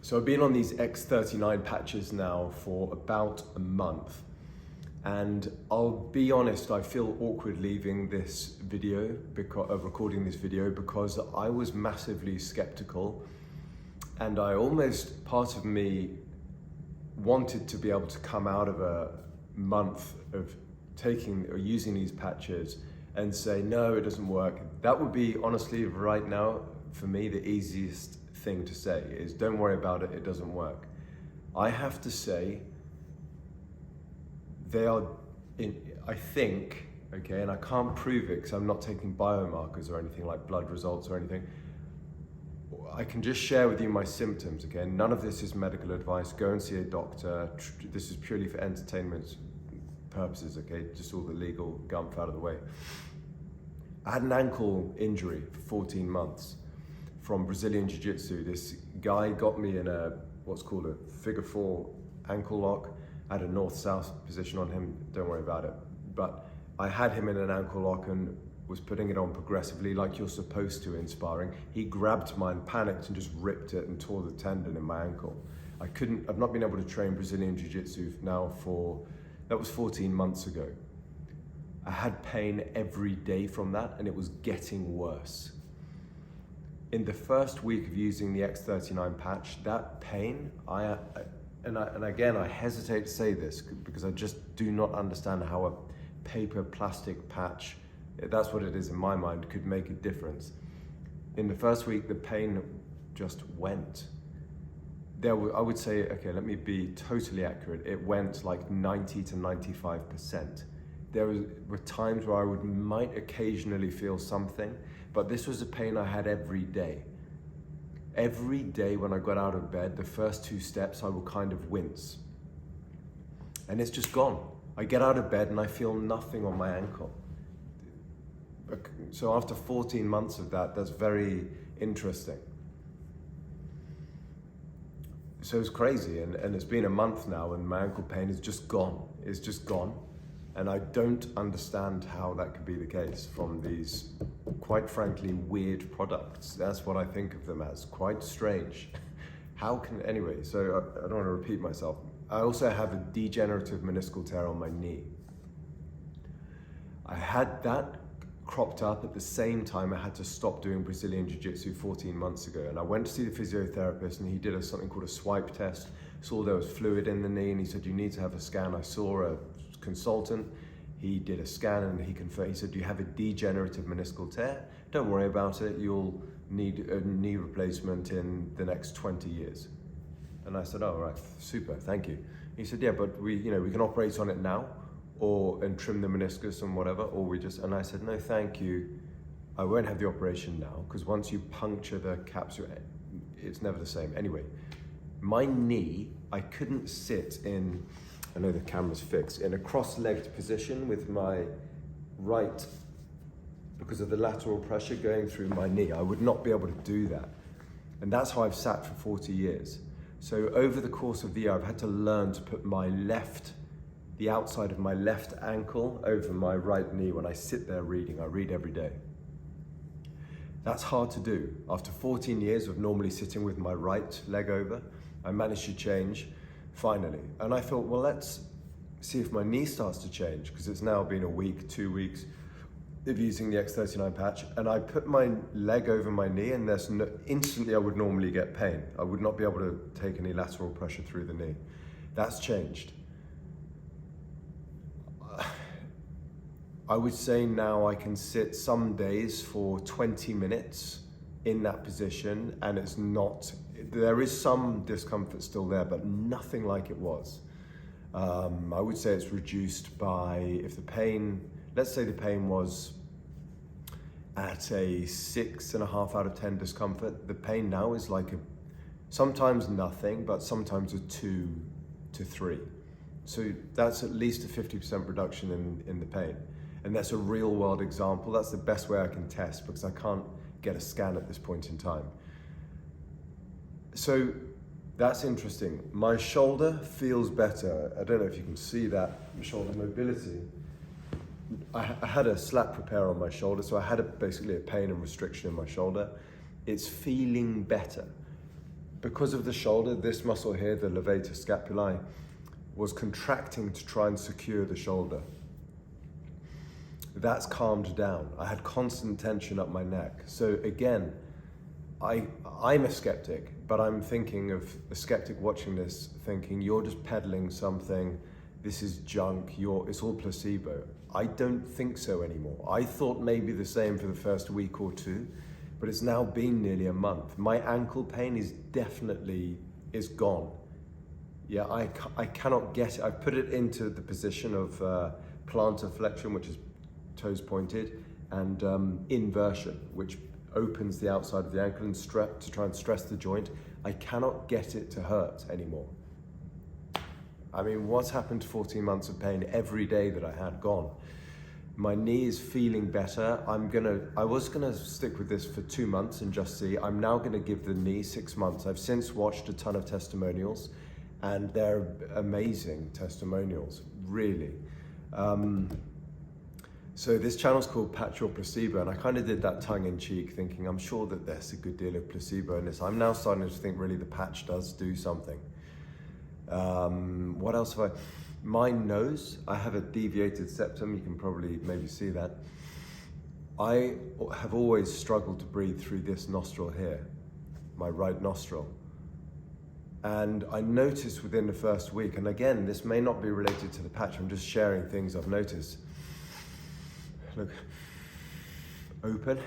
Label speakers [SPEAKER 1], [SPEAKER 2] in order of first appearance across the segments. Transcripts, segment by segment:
[SPEAKER 1] So I've been on these X39 patches now for about a month, and I'll be honest, I feel awkward leaving this video, recording this video, because I was massively skeptical, and part of me wanted to be able to come out of a month of taking or using these patches and say, no, it doesn't work. That would be, honestly, right now, for me, the easiest thing to say is, don't worry about it, it doesn't work. I have to say, they are, I think, okay, and I can't prove it because I'm not taking biomarkers or anything like blood results or anything. I can just share with you my symptoms, okay? None of this is medical advice. Go and see a doctor. This is purely for entertainment purposes, okay? Just all the legal gump out of the way. I had an ankle injury for 14 months from Brazilian Jiu-Jitsu. This guy got me in what's called a figure 4 ankle lock. I had a north-south position on him, don't worry about it. But I had him in an ankle lock and was putting it on progressively like you're supposed to in sparring. He grabbed mine, panicked, and just ripped it and tore the tendon in my ankle. I've not been able to train Brazilian Jiu-Jitsu now that was 14 months ago. I had pain every day from that, and it was getting worse. In the first week of using the X39 patch, that pain, and again, I hesitate to say this because I just do not understand how a paper plastic patch, that's what it is in my mind, could make a difference. In the first week, the pain just went. I would say, okay, let me be totally accurate. It went like 90 to 95%. There were times where I might occasionally feel something, but this was a pain I had every day. Every day when I got out of bed, the first 2 steps, I would kind of wince. And it's just gone. I get out of bed and I feel nothing on my ankle. So after 14 months of that, that's very interesting. So it's crazy, and it's been a month now and my ankle pain is just gone. It's just gone. And I don't understand how that could be the case from these, quite frankly, weird products. That's what I think of them as, quite strange. Anyway, so I don't want to repeat myself. I also have a degenerative meniscal tear on my knee. I had that cropped up at the same time I had to stop doing Brazilian Jiu-Jitsu 14 months ago. And I went to see the physiotherapist and he did something called a swipe test. Saw there was fluid in the knee and he said, you need to have a scan. I saw a consultant, he did a scan and he confirmed, he said, you have a degenerative meniscal tear. Don't worry about it, you'll need a knee replacement in the next 20 years. And I said, oh, right, super, thank you. He said, yeah, but we can operate on it now and trim the meniscus and whatever, and I said, no, thank you. I won't have the operation now, because once you puncture the capsule, it's never the same. Anyway, my knee, I couldn't sit in, I know the camera's fixed, in a cross-legged position with my right, because of the lateral pressure going through my knee. I would not be able to do that. And that's how I've sat for 40 years. So over the course of the year, I've had to learn to put the outside of my left ankle over my right knee when I sit there reading. I read every day. That's hard to do. After 14 years of normally sitting with my right leg over, I managed to change, finally. And I thought, well, let's see if my knee starts to change, because it's now been a week, 2 weeks of using the X39 patch. And I put my leg over my knee and instantly I would normally get pain. I would not be able to take any lateral pressure through the knee. That's changed. I would say now I can sit some days for 20 minutes in that position, and there is some discomfort still there, but nothing like it was. I would say it's reduced by, let's say the pain was at a 6.5 out of 10 discomfort, the pain now is like sometimes nothing, but sometimes a 2 to 3. So that's at least a 50% reduction in the pain. And that's a real world example. That's the best way I can test, because I can't get a scan at this point in time. So that's interesting. My shoulder feels better. I don't know if you can see that, shoulder mobility. I had a slap repair on my shoulder, so I had basically a pain and restriction in my shoulder. It's feeling better. because of the shoulder, this muscle here, the levator scapulae, was contracting to try and secure the shoulder. That's calmed down. I had constant tension up my neck. So again, I'm a skeptic, but I'm thinking of a skeptic watching this thinking, you're just peddling something, this is junk, it's all placebo. I don't think so anymore. I thought maybe the same for the first week or two, but it's now been nearly a month. My ankle pain is gone. Yeah, I cannot get it. I've put it into the position of plantar flexion, which is toes pointed, and inversion, which opens the outside of the ankle and to try and stress the joint. I cannot get it to hurt anymore. I mean, what's happened to 14 months of pain every day that I had gone? My knee is feeling better. I was gonna stick with this for 2 months and just see. I'm now gonna give the knee 6 months. I've since watched a ton of testimonials, and they're amazing testimonials, really. So this channel's called Patch or Placebo, and I kind of did that tongue in cheek, thinking I'm sure that there's a good deal of placebo in this. I'm now starting to think really the patch does do something. What else have I? My nose, I have a deviated septum, you can probably maybe see that. I have always struggled to breathe through this nostril here, my right nostril. And I noticed within the first week, and again, this may not be related to the patch, I'm just sharing things I've noticed. Look, open.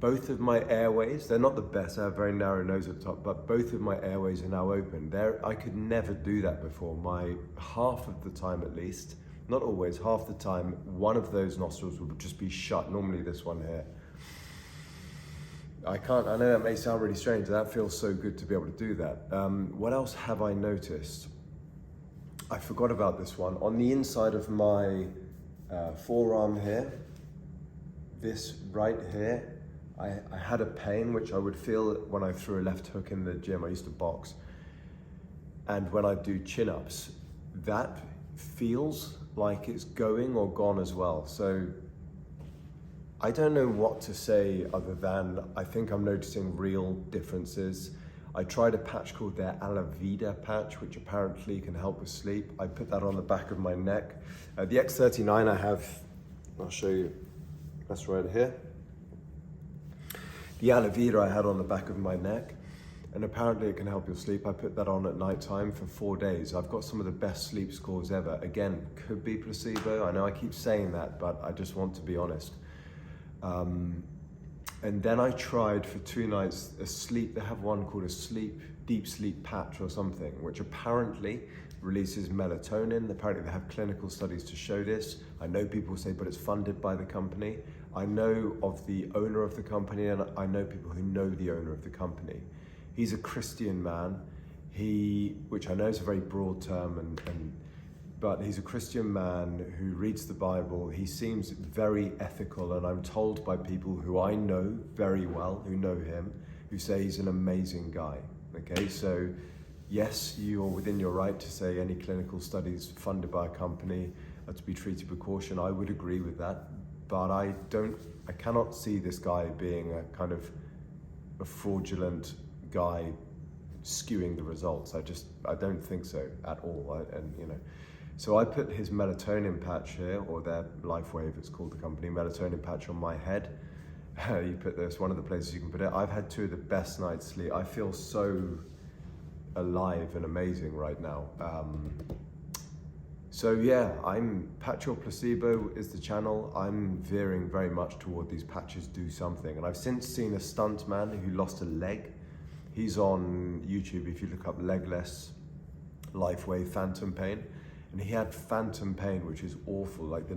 [SPEAKER 1] Both of my airways, they're not the best, I have a very narrow nose at the top, but both of my airways are now open. I could never do that before. Half of the time at least, not always, half the time, one of those nostrils would just be shut, normally this one here. I know that may sound really strange, that feels so good to be able to do that. What else have I noticed? I forgot about this one. On the inside of my forearm here, this right here, I had a pain which I would feel when I threw a left hook in the gym. I used to box. And when I do chin-ups, that feels like it's going or gone as well. So I don't know what to say other than I think I'm noticing real differences. I tried a patch called their Alavida patch, which apparently can help with sleep. I put that on the back of my neck. The X39 I have, I'll show you, that's right here. The Alavida I had on the back of my neck, and apparently it can help your sleep. I put that on at night time for 4 days. I've got some of the best sleep scores ever. Again, could be placebo. I know I keep saying that, but I just want to be honest. And then I tried for 2 nights they have one called a deep sleep patch or something, which apparently releases melatonin. Apparently they have clinical studies to show this. I know people say, but it's funded by the company. I know of the owner of the company, and I know people who know the owner of the company. He's a Christian man, which I know is a very broad term, but he's a Christian man who reads the Bible. He seems very ethical, and I'm told by people who I know very well, who know him, who say he's an amazing guy. Okay, so yes, you're within your right to say any clinical studies funded by a company are to be treated with caution. I would agree with that, but I cannot see this guy being a kind of a fraudulent guy skewing the results. I don't think so at all. So I put his melatonin patch here, or their LifeWave, it's called, the company, melatonin patch on my head. You put this, one of the places you can put it. I've had 2 of the best nights sleep. I feel so alive and amazing right now. So yeah, Patch or Placebo is the channel. I'm veering very much toward these patches do something. And I've since seen a stuntman who lost a leg. He's on YouTube, if you look up legless LifeWave phantom pain. And he had phantom pain, which is awful. Like the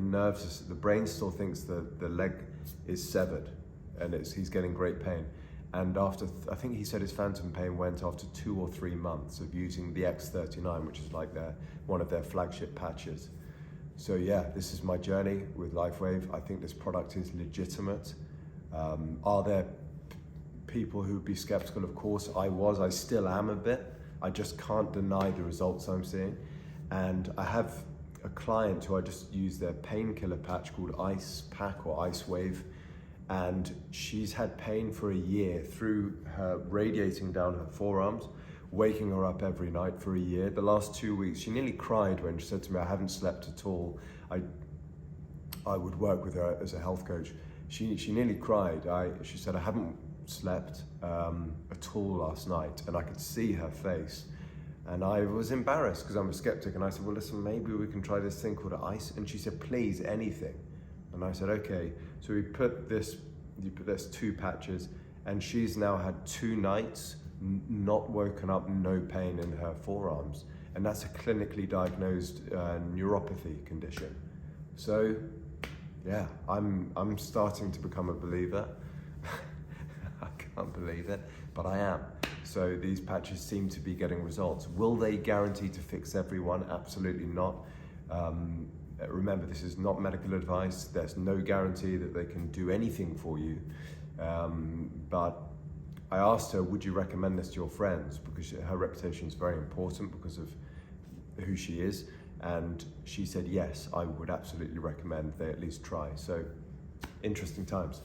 [SPEAKER 1] brain still thinks the leg is severed, and he's getting great pain. And after, I think he said his phantom pain went after 2 or 3 months of using the X39, which is like one of their flagship patches. So yeah, this is my journey with LifeWave. I think this product is legitimate. Are there people who would be skeptical? Of course I still am a bit. I just can't deny the results I'm seeing. And I have a client who I just used their painkiller patch called Ice Pack or Ice Wave, and she's had pain for a year through her radiating down her forearms, waking her up every night for a year. The last 2 weeks, she nearly cried when she said to me, I haven't slept at all. I would work with her as a health coach. She nearly cried. She said, I haven't slept at all last night, and I could see her face. And I was embarrassed because I'm a skeptic, and I said, well, listen, maybe we can try this thing called ice. And she said, please, anything. And I said, okay. So you put this 2 patches, and she's now had 2 nights not woken up, no pain in her forearms. And that's a clinically diagnosed neuropathy condition. So yeah, I'm starting to become a believer. I can't believe it, but I am. So these patches seem to be getting results. Will they guarantee to fix everyone? Absolutely not. Remember, this is not medical advice. There's no guarantee that they can do anything for you. But I asked her, would you recommend this to your friends? Because her reputation is very important because of who she is. And she said, yes, I would absolutely recommend they at least try. So, interesting times.